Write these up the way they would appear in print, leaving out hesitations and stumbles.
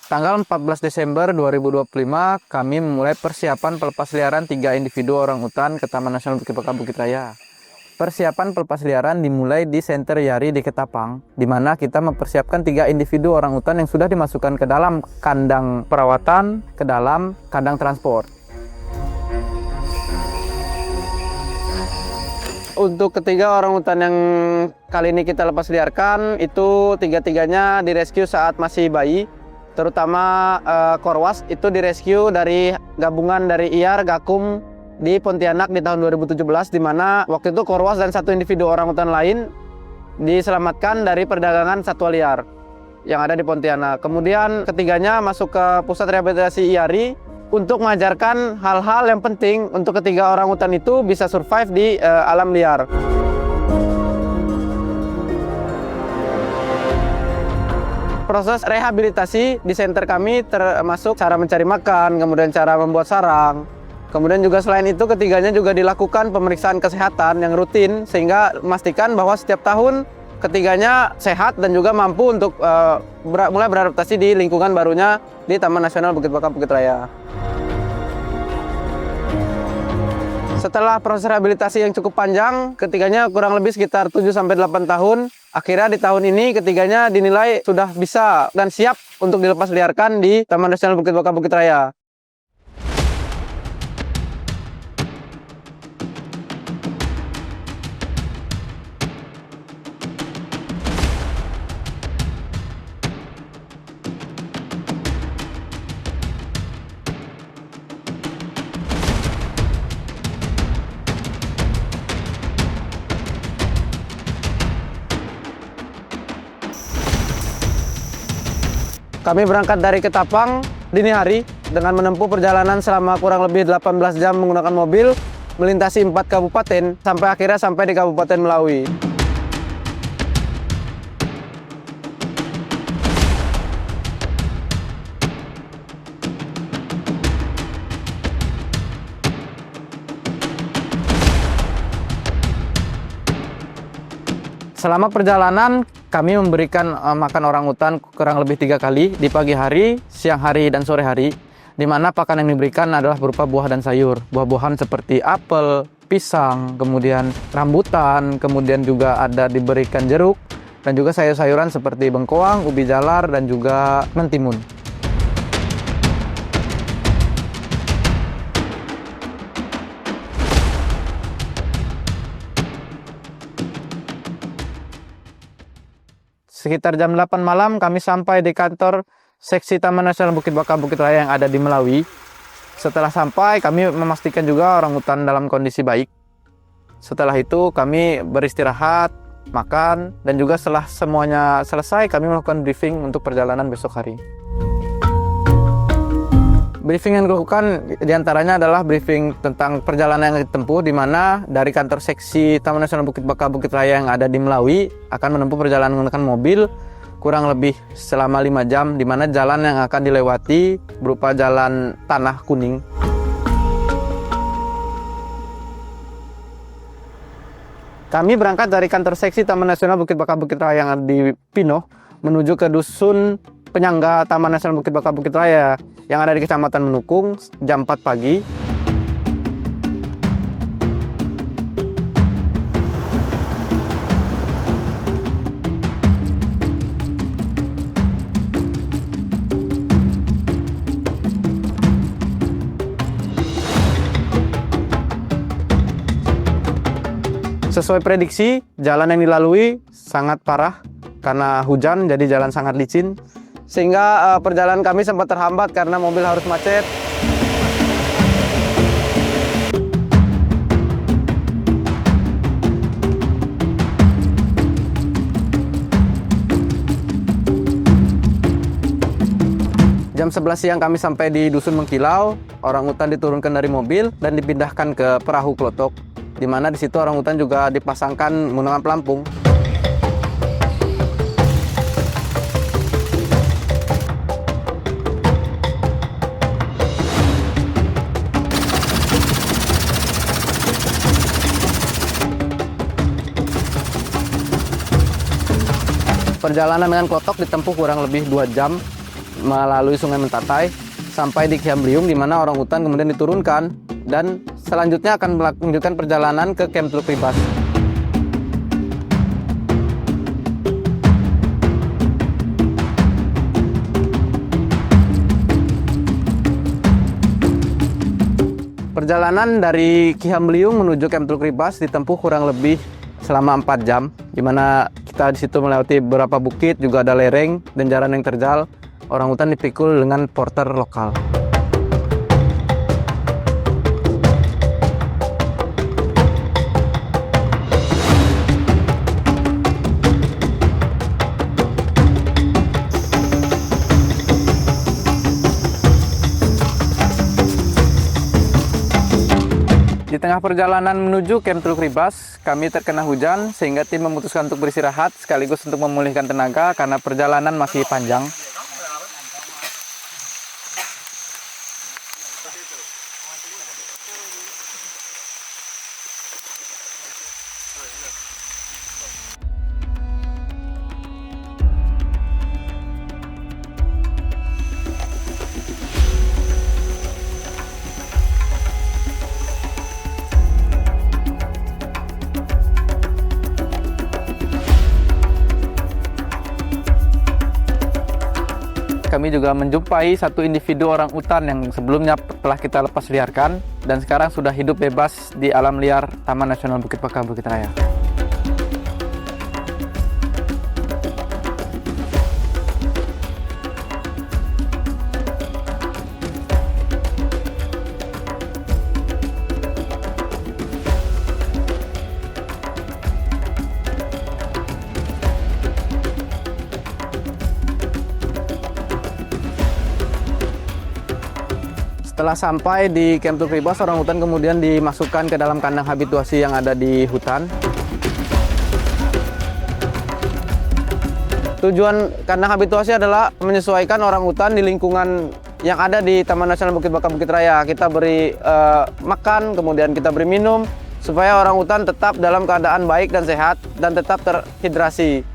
Tanggal 14 Desember 2025, kami memulai persiapan pelepas liaran 3 individu orangutan ke Taman Nasional Bukit Baka Bukit Raya. Persiapan pelepas liaran dimulai di Senter Yari di Ketapang, di mana kita mempersiapkan 3 individu orangutan yang sudah dimasukkan ke dalam kandang perawatan, ke dalam kandang transport. Untuk ketiga orangutan yang kali ini kita lepas liarkan, itu tiga-tiganya direscue saat masih bayi. Terutama Korwas itu direscue dari gabungan dari IAR, Gakum di Pontianak di tahun 2017, di mana waktu itu Korwas dan 1 individu orangutan lain diselamatkan dari perdagangan satwa liar yang ada di Pontianak. Kemudian ketiganya masuk ke pusat rehabilitasi IARI untuk mengajarkan hal-hal yang penting untuk ketiga orangutan itu bisa survive di alam liar. Proses rehabilitasi di center kami termasuk cara mencari makan, kemudian cara membuat sarang. Kemudian juga selain itu ketiganya juga dilakukan pemeriksaan kesehatan yang rutin sehingga memastikan bahwa setiap tahun ketiganya sehat dan juga mampu untuk mulai beradaptasi di lingkungan barunya di Taman Nasional Bukit Baka Bukit Raya. Setelah proses rehabilitasi yang cukup panjang, ketiganya kurang lebih sekitar 7-8 tahun, akhirnya di tahun ini ketiganya dinilai sudah bisa dan siap untuk dilepas liarkan di Taman Nasional Bukit Baka Bukit Raya. Kami berangkat dari Ketapang dini hari dengan menempuh perjalanan selama kurang lebih 18 jam menggunakan mobil, melintasi 4 kabupaten, sampai akhirnya sampai di Kabupaten Melawi. Selama perjalanan, kami memberikan makan orangutan kurang lebih 3 kali, di pagi hari, siang hari, dan sore hari, di mana pakan yang diberikan adalah berupa buah dan sayur. Buah-buahan seperti apel, pisang, kemudian rambutan, kemudian juga ada diberikan jeruk, dan juga sayur-sayuran seperti bengkoang, ubi jalar, dan juga mentimun. Sekitar jam 8 malam kami sampai di kantor seksi Taman Nasional Bukit Baka Bukit Raya yang ada di Melawi. Setelah sampai kami memastikan juga orangutan dalam kondisi baik. Setelah itu kami beristirahat, makan, dan juga setelah semuanya selesai kami melakukan briefing untuk perjalanan besok hari. Briefing yang dilakukan diantaranya adalah briefing tentang perjalanan yang ditempuh, di mana dari kantor seksi Taman Nasional Bukit Baka Bukit Raya yang ada di Melawi akan menempuh perjalanan menggunakan mobil kurang lebih selama 5 jam, di mana jalan yang akan dilewati berupa jalan tanah kuning. Kami berangkat dari kantor seksi Taman Nasional Bukit Baka Bukit Raya yang ada di Pinoh menuju ke dusun penyangga Taman Nasional Bukit Baka Bukit Raya yang ada di Kecamatan Menukung jam 4 pagi. Sesuai prediksi, jalan yang dilalui sangat parah karena hujan, jadi jalan sangat licin. Sehingga perjalanan kami sempat terhambat karena mobil harus macet. Jam 11 siang kami sampai di Dusun Mengkilau. Orangutan diturunkan dari mobil dan dipindahkan ke perahu klotok, di mana di situ orangutan juga dipasangkan menggunakan pelampung. Perjalanan dengan klotok ditempuh kurang lebih 2 jam, melalui Sungai Mentatai sampai di Kiambliung, di mana orangutan kemudian diturunkan dan selanjutnya akan melanjutkan perjalanan ke Camp Teluk Ribas. Perjalanan dari Kiambliung menuju Camp Teluk Ribas ditempuh kurang lebih selama 4 jam, di mana kita di situ melewati beberapa bukit, juga ada lereng dan jalan yang terjal. Orangutan dipikul dengan porter lokal. Di tengah perjalanan menuju Camp Teluk Ribas, kami terkena hujan sehingga tim memutuskan untuk beristirahat sekaligus untuk memulihkan tenaga karena perjalanan masih panjang. Kami juga menjumpai satu individu orang utan yang sebelumnya telah kita lepas liarkan dan sekarang sudah hidup bebas di alam liar Taman Nasional Bukit Baka Bukit Raya. Setelah sampai di Camp Teluk Ribas, orangutan kemudian dimasukkan ke dalam kandang habituasi yang ada di hutan. Tujuan kandang habituasi adalah menyesuaikan orangutan di lingkungan yang ada di Taman Nasional Bukit Baka Bukit Raya. Kita beri makan, kemudian kita beri minum, supaya orangutan tetap dalam keadaan baik dan sehat dan tetap terhidrasi.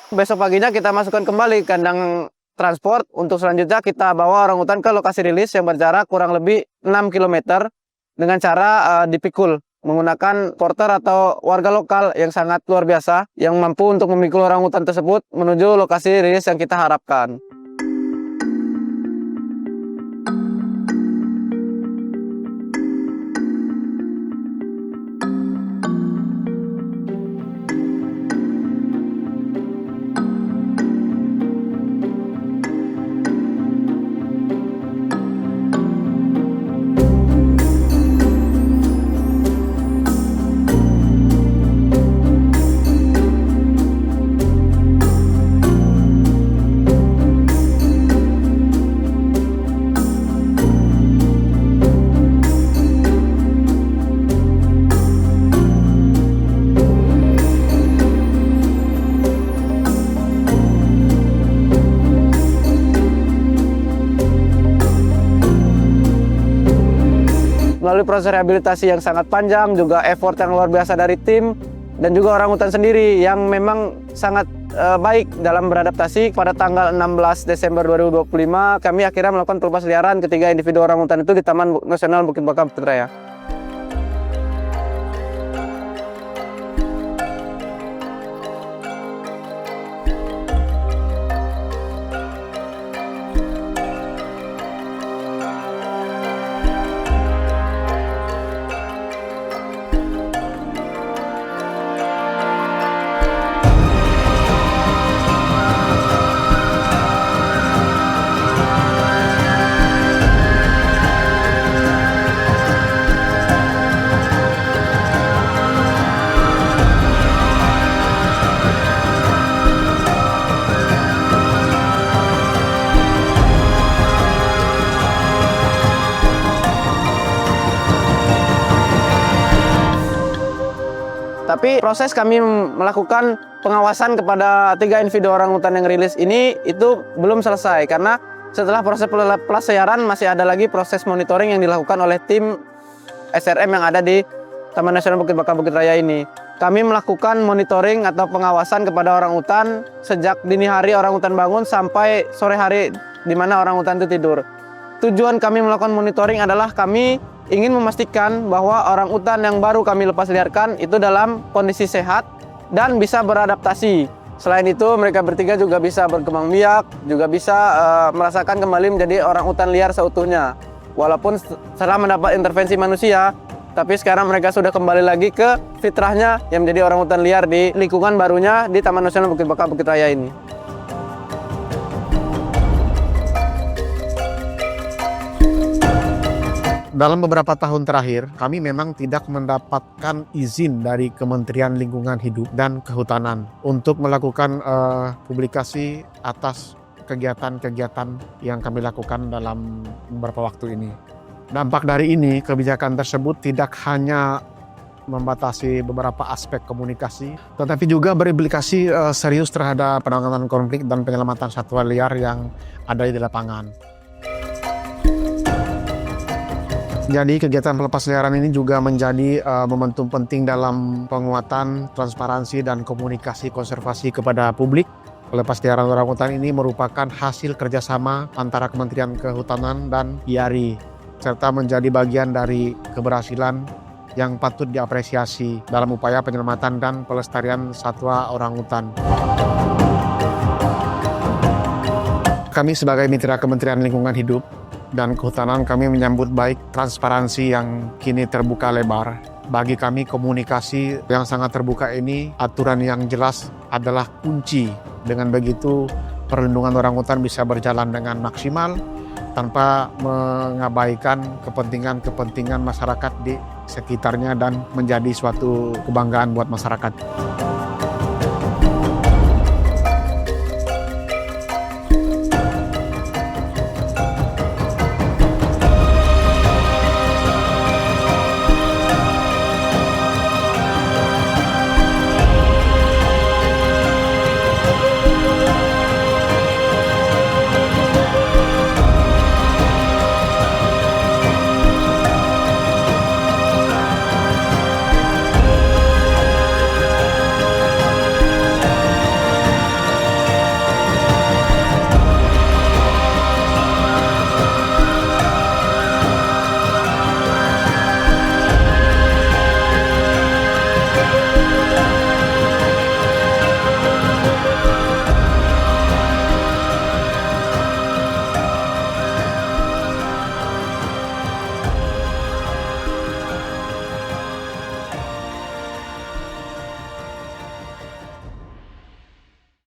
Besok paginya kita masukkan kembali kandang transport untuk selanjutnya kita bawa orangutan ke lokasi rilis yang berjarak kurang lebih 6 km dengan cara dipikul menggunakan porter atau warga lokal yang sangat luar biasa yang mampu untuk memikul orangutan tersebut menuju lokasi rilis yang kita harapkan. Melalui proses rehabilitasi yang sangat panjang, juga effort yang luar biasa dari tim, dan juga orangutan sendiri yang memang sangat baik dalam beradaptasi. Pada tanggal 16 Desember 2025, kami akhirnya melakukan pelepas liaran ketiga individu orangutan itu di Taman Nasional Bukit Baka Bukit Raya. Tapi proses kami melakukan pengawasan kepada 3 individu orangutan yang rilis ini itu belum selesai karena setelah proses pelasiaran masih ada lagi proses monitoring yang dilakukan oleh tim SRM yang ada di Taman Nasional Bukit Baka Bukit Raya ini. kami melakukan monitoring atau pengawasan kepada orangutan sejak dini hari orangutan bangun sampai sore hari di mana orangutan itu tidur. Tujuan kami melakukan monitoring adalah kami ingin memastikan bahwa orangutan yang baru kami lepas liarkan itu dalam kondisi sehat dan bisa beradaptasi. Selain itu, mereka bertiga juga bisa berkembang biak, juga bisa merasakan kembali menjadi orangutan liar seutuhnya. Walaupun setelah mendapat intervensi manusia, tapi sekarang mereka sudah kembali lagi ke fitrahnya yang menjadi orangutan liar di lingkungan barunya di Taman Nasional Bukit Baka Bukit Raya ini. Dalam beberapa tahun terakhir, kami memang tidak mendapatkan izin dari Kementerian Lingkungan Hidup dan Kehutanan untuk melakukan publikasi atas kegiatan-kegiatan yang kami lakukan dalam beberapa waktu ini. Dampak dari ini, kebijakan tersebut tidak hanya membatasi beberapa aspek komunikasi, tetapi juga berimplikasi serius terhadap penanganan konflik dan penyelamatan satwa liar yang ada di lapangan. Jadi kegiatan pelepasliaran ini juga menjadi momentum penting dalam penguatan transparansi dan komunikasi konservasi kepada publik. Pelepasliaran orangutan ini merupakan hasil kerjasama antara Kementerian Kehutanan dan IARI, serta menjadi bagian dari keberhasilan yang patut diapresiasi dalam upaya penyelamatan dan pelestarian satwa orangutan. Kami sebagai mitra Kementerian Lingkungan Hidup dan Kehutanan, kami menyambut baik transparansi yang kini terbuka lebar. Bagi kami, komunikasi yang sangat terbuka ini, aturan yang jelas adalah kunci. Dengan begitu, perlindungan orangutan bisa berjalan dengan maksimal tanpa mengabaikan kepentingan masyarakat di sekitarnya dan menjadi suatu kebanggaan buat masyarakat.